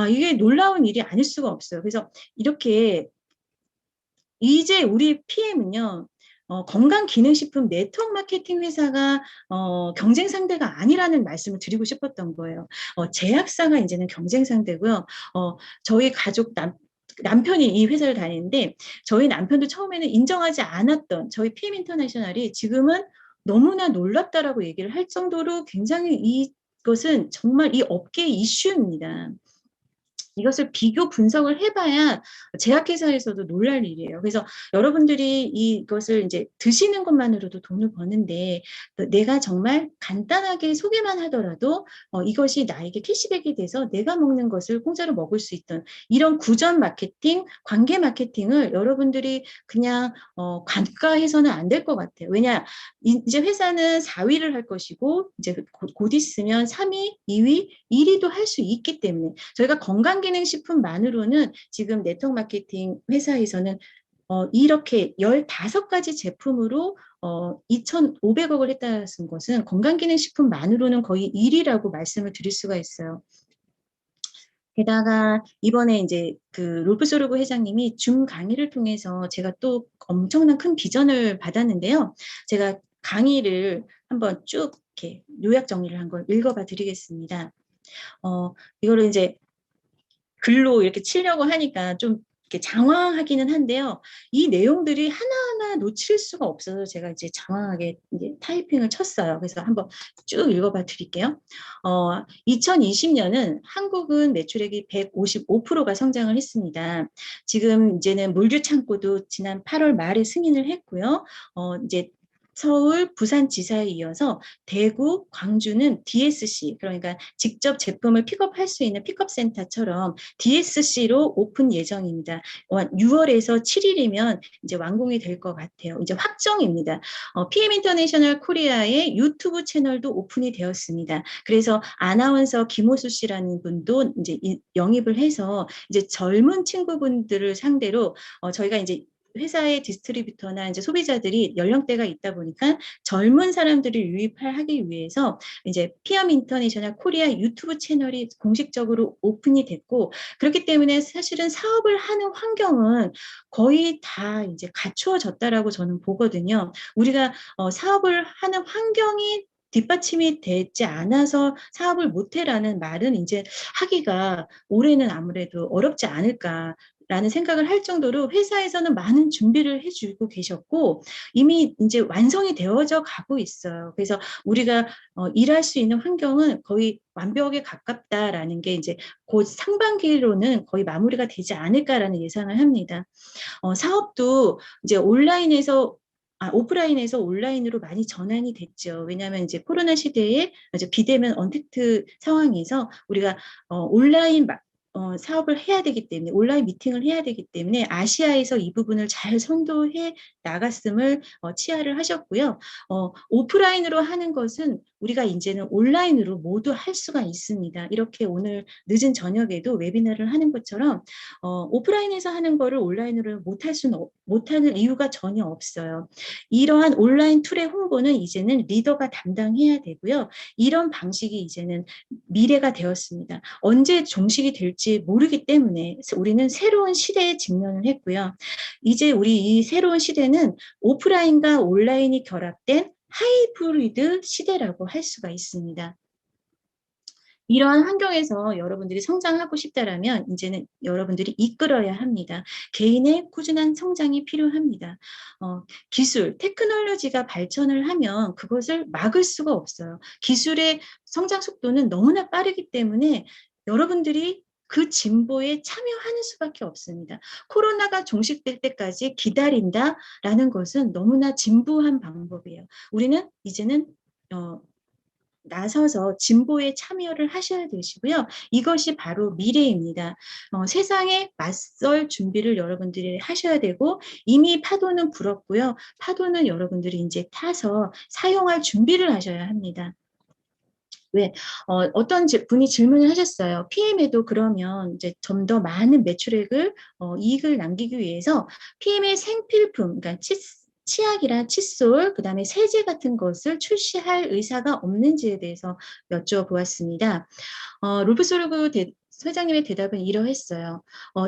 이게 놀라운 일이 아닐 수가 없어요. 그래서 이렇게 이제 우리 PM은요. 건강기능식품 네트워크 마케팅 회사가 경쟁 상대가 아니라는 말씀을 드리고 싶었던 거예요. 제약사가 이제는 경쟁 상대고요. 저희 가족 남편이 이 회사를 다니는데 저희 남편도 처음에는 인정하지 않았던 저희 PM 인터내셔널이 지금은 너무나 놀랍다라고 얘기를 할 정도로 굉장히 이것은 정말 이 업계의 이슈입니다. 이것을 비교 분석을 해봐야 제약회사에서도 놀랄 일이에요. 그래서 여러분들이 이것을 이제 드시는 것만으로도 돈을 버는데 내가 정말 간단하게 소개만 하더라도 이것이 나에게 캐시백이 돼서 내가 먹는 것을 공짜로 먹을 수 있던 이런 구전 마케팅, 관계 마케팅을 여러분들이 그냥 관가해서는 안 될 것 같아요. 왜냐 이제 회사는 4위를 할 것이고 이제 곧 있으면 3위, 2위, 1위도 할 수 있기 때문에 저희가 건강기능식품만으로는 지금 네트워크 마케팅 회사에서는 이렇게 15가지 제품으로 2,500억을 했다는 것은 건강기능식품만으로는 거의 1위라고 말씀을 드릴 수가 있어요. 게다가 이번에 이제 그 롤프소르브 회장님이 줌 강의를 통해서 제가 또 엄청난 큰 비전을 받았는데요. 제가 강의를 한번 쭉 이렇게 요약 정리를 한 걸 읽어봐 드리겠습니다. 이거를 이제 글로 이렇게 치려고 하니까 좀 이렇게 장황하기는 한데요. 이 내용들이 하나하나 놓칠 수가 없어서 제가 이제 장황하게 이제 타이핑을 쳤어요. 그래서 한번 쭉 읽어봐 드릴게요. 2020년은 한국은 매출액이 155%가 성장을 했습니다. 지금 이제는 물류 창고도 지난 8월 말에 승인을 했고요. 이제 서울, 부산지사에 이어서 대구, 광주는 DSC, 그러니까 직접 제품을 픽업할 수 있는 픽업센터처럼 DSC로 오픈 예정입니다. 6월에서 7일이면 이제 완공이 될 것 같아요. 이제 확정입니다. PM 인터내셔널 코리아의 유튜브 채널도 오픈이 되었습니다. 그래서 아나운서 김호수 씨라는 분도 이제 영입을 해서 이제 젊은 친구분들을 상대로 저희가 이제 회사의 디스트리뷰터나 이제 소비자들이 연령대가 있다 보니까 젊은 사람들을 유입하기 위해서 이제 PM 인터내셔널 코리아 유튜브 채널이 공식적으로 오픈이 됐고 그렇기 때문에 사실은 사업을 하는 환경은 거의 다 이제 갖추어졌다라고 저는 보거든요. 우리가 사업을 하는 환경이 뒷받침이 되지 않아서 사업을 못해라는 말은 이제 하기가 올해는 아무래도 어렵지 않을까. 라는 생각을 할 정도로 회사에서는 많은 준비를 해주고 계셨고 이미 이제 완성이 되어져 가고 있어요. 그래서 우리가 일할 수 있는 환경은 거의 완벽에 가깝다라는 게 이제 곧 상반기로는 거의 마무리가 되지 않을까라는 예상을 합니다. 사업도 이제 오프라인에서 온라인으로 많이 전환이 됐죠. 왜냐하면 이제 코로나 시대에 이제 비대면 언택트 상황에서 우리가 온라인 사업을 해야 되기 때문에 온라인 미팅을 해야 되기 때문에 아시아에서 이 부분을 잘 선도해 나갔음을 치하를 하셨고요. 오프라인으로 하는 것은 우리가 이제는 온라인으로 모두 할 수가 있습니다. 이렇게 오늘 늦은 저녁에도 웨비나를 하는 것처럼 오프라인에서 하는 거를 온라인으로 못하는 이유가 전혀 없어요. 이러한 온라인 툴의 홍보는 이제는 리더가 담당해야 되고요. 이런 방식이 이제는 미래가 되었습니다. 언제 종식이 될지 모르기 때문에 우리는 새로운 시대에 직면을 했고요. 이제 우리 이 새로운 시대는 오프라인과 온라인이 결합된 하이브리드 시대라고 할 수가 있습니다. 이러한 환경에서 여러분들이 성장하고 싶다라면 이제는 여러분들이 이끌어야 합니다. 개인의 꾸준한 성장이 필요합니다. 기술, 테크놀로지가 발전을 하면 그것을 막을 수가 없어요. 기술의 성장 속도는 너무나 빠르기 때문에 여러분들이 그 진보에 참여하는 수밖에 없습니다. 코로나가 종식될 때까지 기다린다라는 것은 너무나 진부한 방법이에요. 우리는 이제는 나서서 진보에 참여를 하셔야 되시고요. 이것이 바로 미래입니다. 세상에 맞설 준비를 여러분들이 하셔야 되고 이미 파도는 불었고요. 파도는 여러분들이 이제 타서 사용할 준비를 하셔야 합니다. 왜 어떤 분이 질문을 하셨어요. PM에도 그러면 이제 좀 더 많은 매출액을 이익을 남기기 위해서 PM의 생필품, 그러니까 치약이나 칫솔, 그다음에 세제 같은 것을 출시할 의사가 없는지에 대해서 여쭤보았습니다. 루프솔그 회장님의 대답은 이러했어요.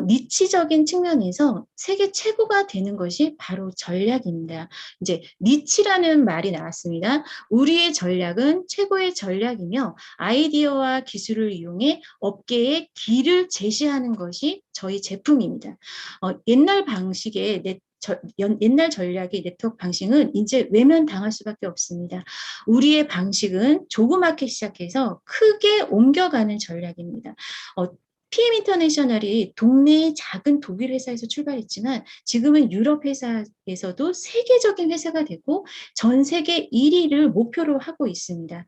니치적인 측면에서 세계 최고가 되는 것이 바로 전략입니다. 이제 니치라는 말이 나왔습니다. 우리의 전략은 최고의 전략이며 아이디어와 기술을 이용해 업계에 길을 제시하는 것이 저희 제품입니다. 옛날 방식의 옛날 전략의 네트워크 방식은 이제 외면당할 수밖에 없습니다. 우리의 방식은 조그맣게 시작해서 크게 옮겨가는 전략입니다. PM 인터내셔널이 동네의 작은 독일 회사에서 출발했지만 지금은 유럽 회사에서도 세계적인 회사가 되고 전 세계 1위를 목표로 하고 있습니다.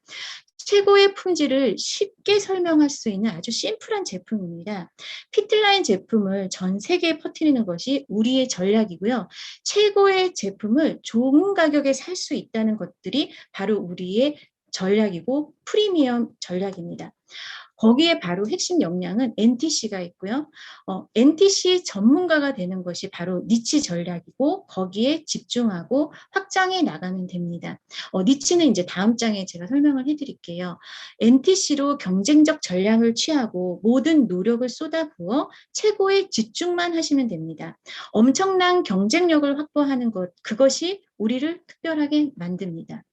최고의 품질을 쉽게 설명할 수 있는 아주 심플한 제품입니다. 피틀라인 제품을 전 세계에 퍼뜨리는 것이 우리의 전략이고요. 최고의 제품을 좋은 가격에 살 수 있다는 것들이 바로 우리의 전략이고 프리미엄 전략입니다. 거기에 바로 핵심 역량은 NTC가 있고요. NTC 전문가가 되는 것이 바로 니치 전략이고 거기에 집중하고 확장해 나가면 됩니다. 니치는 이제 다음 장에 제가 설명을 해드릴게요. NTC로 경쟁적 전략을 취하고 모든 노력을 쏟아부어 최고의 집중만 하시면 됩니다. 엄청난 경쟁력을 확보하는 것, 그것이 우리를 특별하게 만듭니다.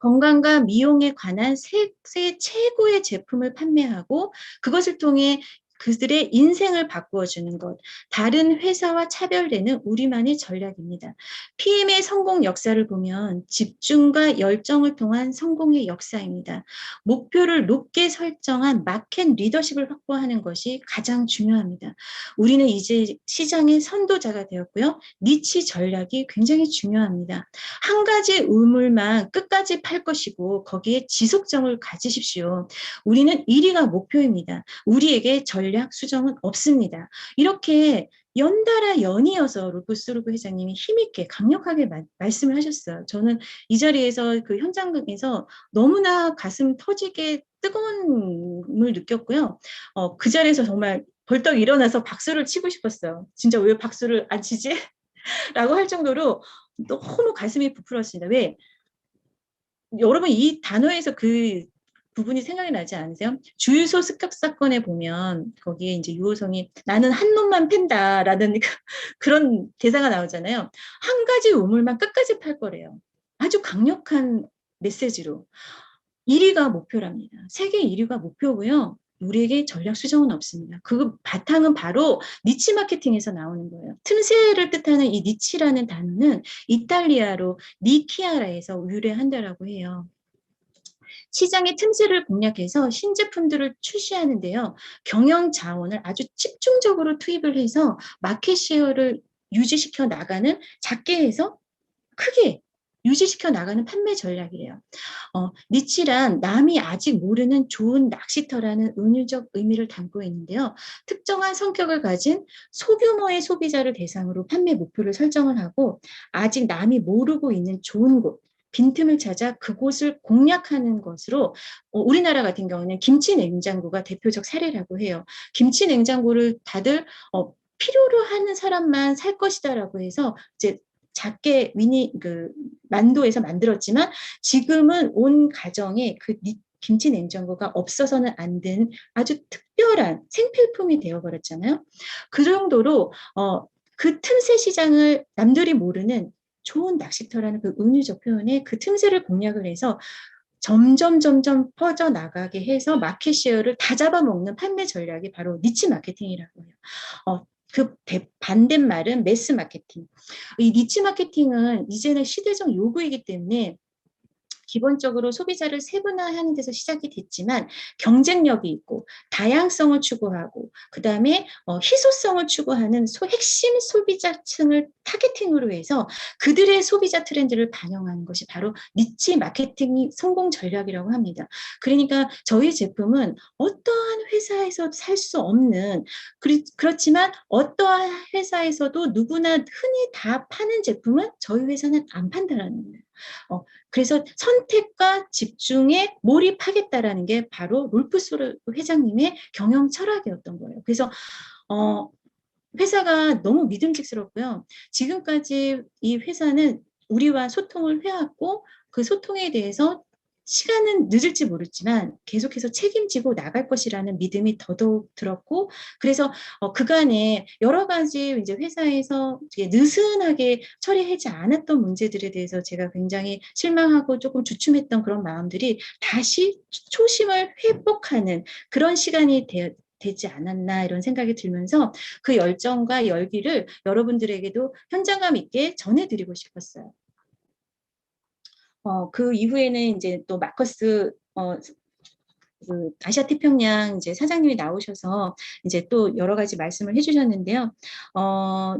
건강과 미용에 관한 세계 최고의 제품을 판매하고 그것을 통해 그들의 인생을 바꾸어 주는 것. 다른 회사와 차별되는 우리만의 전략입니다. PM의 성공 역사를 보면 집중과 열정을 통한 성공의 역사입니다. 목표를 높게 설정한 마켓 리더십을 확보하는 것이 가장 중요합니다. 우리는 이제 시장의 선도자가 되었고요. 니치 전략이 굉장히 중요합니다. 한 가지 우물만 끝까지 팔 것이고 거기에 지속성을 가지십시오. 우리는 1위가 목표입니다. 우리에게 전략 수정은 없습니다. 이렇게 연달아 연이어서 루프스루프 회장님이 힘있게 강력하게 말씀을 하셨어요. 저는 이 자리에서 그 현장에서 너무나 가슴 터지게 뜨거움을 느꼈고요. 그 자리에서 정말 벌떡 일어나서 박수를 치고 싶었어요. 진짜 왜 박수를 안 치지? 라고 할 정도로 너무 가슴이 부풀었습니다. 왜? 여러분 이 단어에서 그 부분이 생각이 나지 않으세요? 주유소 습격 사건에 보면 거기에 이제 유호성이 나는 한 놈만 팬다라는 그런 대사가 나오잖아요. 한 가지 우물만 끝까지 팔 거래요. 아주 강력한 메시지로. 1위가 목표랍니다. 세계 1위가 목표고요. 우리에게 전략 수정은 없습니다. 그 바탕은 바로 니치 마케팅에서 나오는 거예요. 틈새를 뜻하는 이 니치라는 단어는 이탈리아로 니키아라에서 유래한다라고 해요. 시장의 틈새를 공략해서 신제품들을 출시하는데요. 경영 자원을 아주 집중적으로 투입을 해서 마켓 셰어를 유지시켜 나가는, 작게 해서 크게 유지시켜 나가는 판매 전략이에요. 니치란 남이 아직 모르는 좋은 낚시터라는 은유적 의미를 담고 있는데요. 특정한 성격을 가진 소규모의 소비자를 대상으로 판매 목표를 설정을 하고, 아직 남이 모르고 있는 좋은 곳, 빈틈을 찾아 그곳을 공략하는 것으로, 우리나라 같은 경우는 김치 냉장고가 대표적 사례라고 해요. 김치 냉장고를 다들 필요로 하는 사람만 살 것이다라고 해서 이제 작게 만도에서 만들었지만, 지금은 온 가정에 그 김치 냉장고가 없어서는 안 된 아주 특별한 생필품이 되어버렸잖아요. 그 정도로 그 틈새 시장을 남들이 모르는 좋은 낚시터라는 그 은유적 표현에 그 틈새를 공략을 해서 점점 퍼져나가게 해서 마켓 셰어를 다 잡아먹는 판매 전략이 바로 니치 마케팅이라고 해요. 그 반대말은 매스 마케팅. 이 니치 마케팅은 이제는 시대적 요구이기 때문에 기본적으로 소비자를 세분화하는 데서 시작이 됐지만, 경쟁력이 있고 다양성을 추구하고 그다음에 희소성을 추구하는 핵심 소비자층을 타겟팅으로 해서 그들의 소비자 트렌드를 반영하는 것이 바로 니치 마케팅이 성공 전략이라고 합니다. 그러니까 저희 제품은 어떠한 회사에서 살 수 없는, 그렇지만 어떠한 회사에서도 누구나 흔히 다 파는 제품은 저희 회사는 안 판다라는 거예요. 그래서 선택과 집중에 몰입하겠다라는 게 바로 롤프소르 회장님의 경영 철학이었던 거예요. 그래서 회사가 너무 믿음직스럽고요. 지금까지 이 회사는 우리와 소통을 해왔고, 그 소통에 대해서 시간은 늦을지 모르지만 계속해서 책임지고 나갈 것이라는 믿음이 더더욱 들었고, 그래서 그간에 여러 가지 이제 회사에서 느슨하게 처리하지 않았던 문제들에 대해서 제가 굉장히 실망하고 조금 주춤했던 그런 마음들이 다시 초심을 회복하는 그런 시간이 되지 않았나, 이런 생각이 들면서 그 열정과 열기를 여러분들에게도 현장감 있게 전해드리고 싶었어요. 그 이후에는 이제 또 마커스 그 아시아 태평양 이제 사장님이 나오셔서 이제 또 여러 가지 말씀을 해주셨는데요.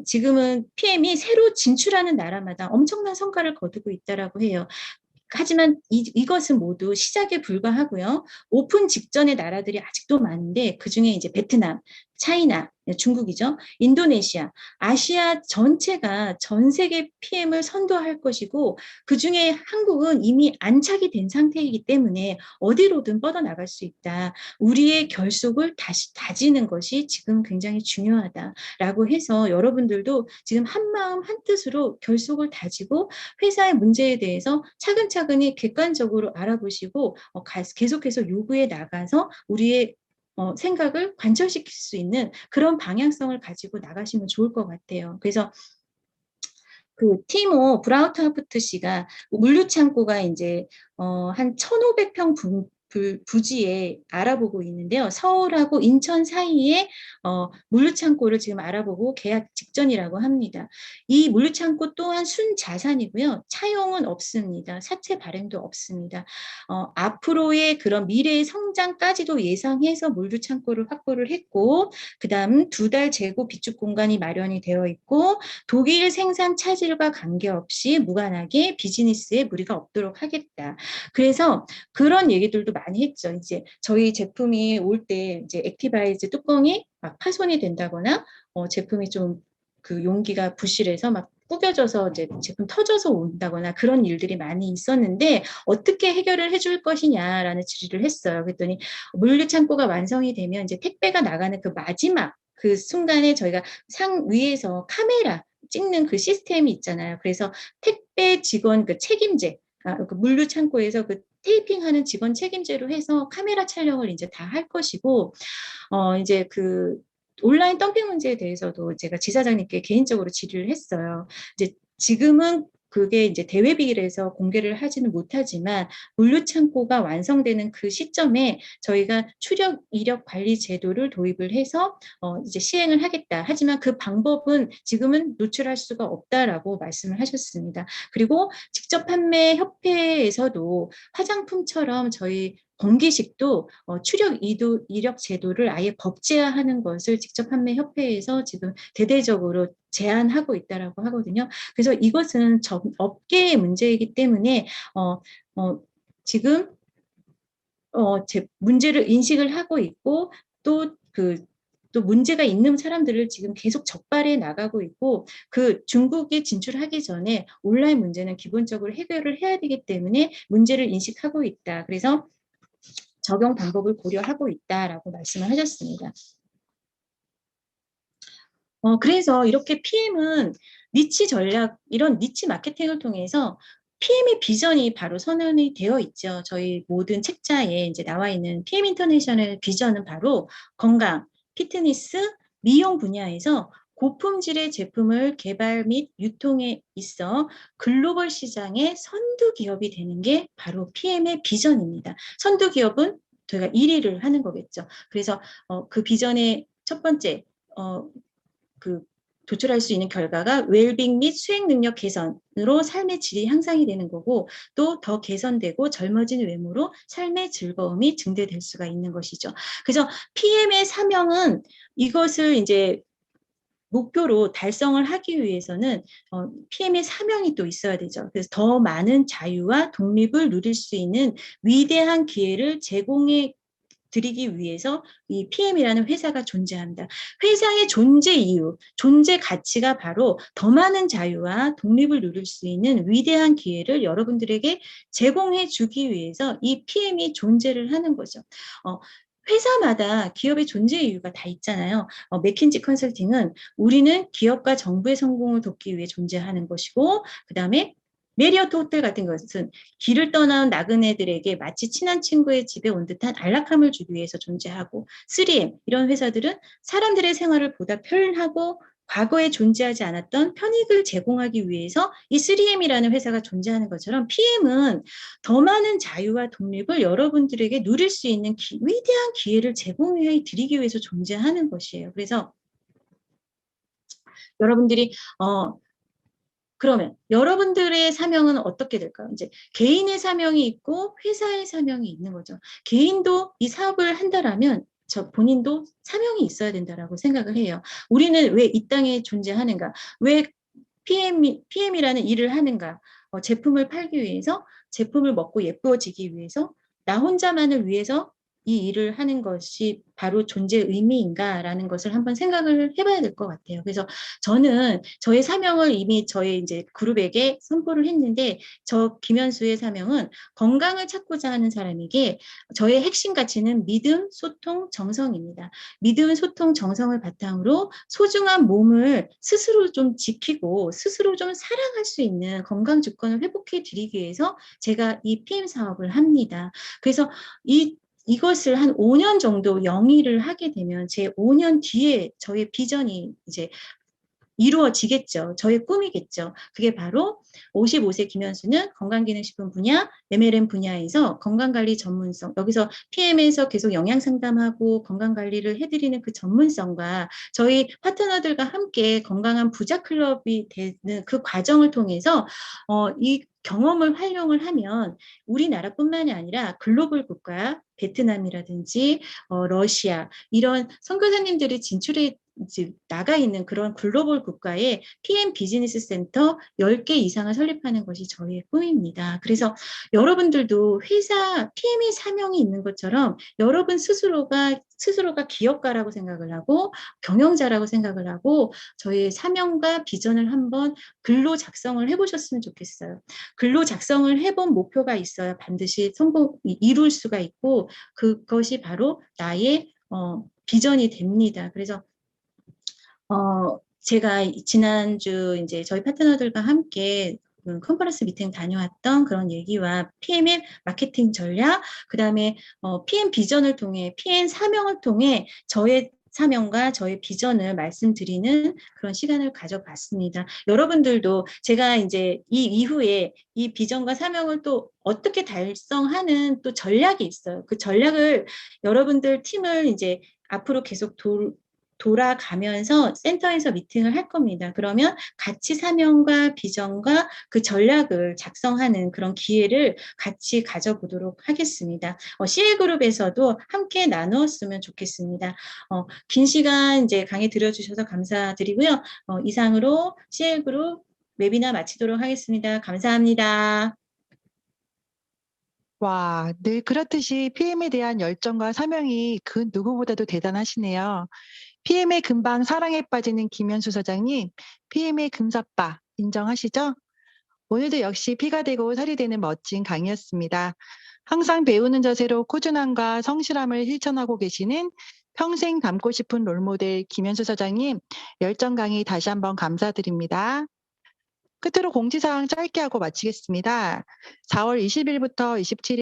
지금은 PM이 새로 진출하는 나라마다 엄청난 성과를 거두고 있다라고 해요. 하지만 이것은 모두 시작에 불과하고요. 오픈 직전의 나라들이 아직도 많은데, 그중에 이제 베트남, 차이나, 중국이죠. 인도네시아, 아시아 전체가 전 세계 PM을 선도할 것이고, 그중에 한국은 이미 안착이 된 상태이기 때문에 어디로든 뻗어나갈 수 있다. 우리의 결속을 다시 다지는 것이 지금 굉장히 중요하다라고 해서, 여러분들도 지금 한마음 한뜻으로 결속을 다지고 회사의 문제에 대해서 차근차근히 객관적으로 알아보시고 계속해서 요구해 나가서 우리의 생각을 관철시킬 수 있는 그런 방향성을 가지고 나가시면 좋을 것 같아요. 그래서 그 티모 브라우트하프트 씨가 물류창고가 이제 한 1,500평 부지에 알아보고 있는데요. 서울하고 인천 사이에 물류창고를 지금 알아보고 계약 직전이라고 합니다. 이 물류창고 또한 순자산이고요. 차용은 없습니다. 사채 발행도 없습니다. 앞으로의 그런 미래의 성장까지도 예상해서 물류창고를 확보를 했고, 그다음 2달 재고 비축 공간이 마련이 되어 있고, 독일 생산 차질과 관계없이 무관하게 비즈니스에 무리가 없도록 하겠다. 그래서 그런 얘기들도 많이 했죠. 이제 저희 제품이 올 때 이제 액티바이즈 뚜껑이 막 파손이 된다거나, 제품이 좀 그 용기가 부실해서 막 구겨져서 이제 제품 터져서 온다거나 그런 일들이 많이 있었는데, 어떻게 해결을 해줄 것이냐라는 질의를 했어요. 그랬더니 물류 창고가 완성이 되면 이제 택배가 나가는 그 마지막 그 순간에 저희가 위에서 카메라 찍는 그 시스템이 있잖아요. 그래서 택배 직원 그 책임제, 그 물류 창고에서 그 테이핑하는 직원 책임제로 해서 카메라 촬영을 이제 다 할 것이고, 이제 그 온라인 덤핑 문제에 대해서도 제가 지사장님께 개인적으로 질의를 했어요. 이제 지금은 그게 이제 대외비례해서 공개를 하지는 못하지만 물류창고가 완성되는 그 시점에 저희가 추력 이력 관리 제도를 도입을 해서 이제 시행을 하겠다. 하지만 그 방법은 지금은 노출할 수가 없다라고 말씀을 하셨습니다. 그리고 직접 판매 협회에서도 화장품처럼 저희 건기식도 추력 이력 제도를 아예 법제화하는 것을 직접 판매 협회에서 지금 대대적으로 제안하고 있다라고 하거든요. 그래서 이것은 업계의 문제이기 때문에 지금 문제를 인식을 하고 있고 또 문제가 있는 사람들을 지금 계속 적발해 나가고 있고 그 중국에 진출하기 전에 온라인 문제는 기본적으로 해결을 해야 되기 때문에 문제를 인식하고 있다. 그래서 적용 방법을 고려하고 있다라고 말씀을 하셨습니다. 그래서 이렇게 PM은 니치 전략, 이런 니치 마케팅을 통해서 PM의 비전이 바로 선언이 되어 있죠. 저희 모든 책자에 이제 나와 있는 PM 인터내셔널의 비전은 바로 건강, 피트니스, 미용 분야에서 고품질의 제품을 개발 및 유통에 있어 글로벌 시장의 선두 기업이 되는 게 바로 PM의 비전입니다. 선두 기업은 저희가 1위를 하는 거겠죠. 그래서 그 비전의 첫 번째 도출할 수 있는 결과가 웰빙 및 수행 능력 개선으로 삶의 질이 향상이 되는 거고 또 더 개선되고 젊어진 외모로 삶의 즐거움이 증대될 수가 있는 것이죠. 그래서 PM의 사명은 이것을 이제 목표로 달성을 하기 위해서는 PM의 사명이 또 있어야 되죠. 그래서 더 많은 자유와 독립을 누릴 수 있는 위대한 기회를 제공해 드리기 위해서 이 PM이라는 회사가 존재한다. 회사의 존재 이유, 존재 가치가 바로 더 많은 자유와 독립을 누릴 수 있는 위대한 기회를 여러분들에게 제공해 주기 위해서 이 PM이 존재를 하는 거죠. 회사마다 기업의 존재 이유가 다 있잖아요. 맥킨지 컨설팅은 우리는 기업과 정부의 성공을 돕기 위해 존재하는 것이고 그다음에 메리어트 호텔 같은 것은 길을 떠나온 나그네들에게 마치 친한 친구의 집에 온 듯한 안락함을 주기 위해서 존재하고 3M 이런 회사들은 사람들의 생활을 보다 편하고 과거에 존재하지 않았던 편익을 제공하기 위해서 이 3M이라는 회사가 존재하는 것처럼 PM은 더 많은 자유와 독립을 여러분들에게 누릴 수 있는 위대한 기회를 제공해 드리기 위해서 존재하는 것이에요. 그래서 여러분들이 그러면 여러분들의 사명은 어떻게 될까요? 이제 개인의 사명이 있고 회사의 사명이 있는 거죠. 개인도 이 사업을 한다라면 본인도 사명이 있어야 된다라고 생각을 해요. 우리는 왜 이 땅에 존재하는가? 왜 PM이라는 일을 하는가? 제품을 팔기 위해서, 제품을 먹고 예뻐지기 위해서, 나 혼자만을 위해서 이 일을 하는 것이 바로 존재 의미인가라는 것을 한번 생각을 해봐야 될 것 같아요. 그래서 저는 저의 사명을 이미 저의 이제 그룹에게 선포를 했는데 김현수의 사명은 건강을 찾고자 하는 사람에게 저의 핵심 가치는 믿음, 소통, 정성입니다. 믿음, 소통, 정성을 바탕으로 소중한 몸을 스스로 좀 지키고 스스로 좀 사랑할 수 있는 건강 주권을 회복해 드리기 위해서 제가 이 PM 사업을 합니다. 그래서 이것을 한 5년 정도 영위를 하게 되면 제 5년 뒤에 저의 비전이 이제 이루어지겠죠. 저의 꿈이겠죠. 그게 바로 55세 김현수는 건강기능식품 분야, MLM 분야에서 건강관리 전문성, 여기서 PM에서 계속 영양상담하고 건강관리를 해드리는 그 전문성과 저희 파트너들과 함께 건강한 부자클럽이 되는 그 과정을 통해서 이 경험을 활용을 하면 우리나라뿐만이 아니라 글로벌 국가, 베트남이라든지 러시아 이런 선교사님들이 진출해 나가 있는 그런 글로벌 국가에 PM 비즈니스 센터 10개 이상을 설립하는 것이 저희의 꿈입니다. 그래서 여러분들도 회사 PM의 사명이 있는 것처럼 여러분 스스로가 기업가라고 생각을 하고 경영자라고 생각을 하고 저희의 사명과 비전을 한번 글로 작성을 해보셨으면 좋겠어요. 글로 작성을 해본 목표가 있어야 반드시 이룰 수가 있고 그것이 바로 나의 비전이 됩니다. 그래서 제가 지난주 이제 저희 파트너들과 함께 컨퍼런스 미팅 다녀왔던 그런 얘기와 PM의 마케팅 전략, 그 다음에 PM 비전을 통해, PM 사명을 통해 저의 사명과 저의 비전을 말씀드리는 그런 시간을 가져봤습니다. 여러분들도 제가 이제 이 이후에 이 비전과 사명을 또 어떻게 달성하는 또 전략이 있어요. 그 전략을 여러분들 팀을 이제 앞으로 계속 돌아가면서 센터에서 미팅을 할 겁니다. 그러면 같이 사명과 비전과 그 전략을 작성하는 그런 기회를 같이 가져보도록 하겠습니다. CL그룹에서도 함께 나누었으면 좋겠습니다. 긴 시간 이제 강의 들어주셔서 감사드리고요. 이상으로 CL그룹 웨비나 마치도록 하겠습니다. 감사합니다. 와, 늘 그렇듯이 PM에 대한 열정과 사명이 그 누구보다도 대단하시네요. PM의 금방 사랑에 빠지는 김현수 소장님, PM의 금사빠 인정하시죠? 오늘도 역시 피가 되고 살이 되는 멋진 강의였습니다. 항상 배우는 자세로 꾸준함과 성실함을 실천하고 계시는 평생 닮고 싶은 롤모델 김현수 소장님, 열정 강의 다시 한번 감사드립니다. 끝으로 공지사항 짧게 하고 마치겠습니다. 4월 20일부터 27일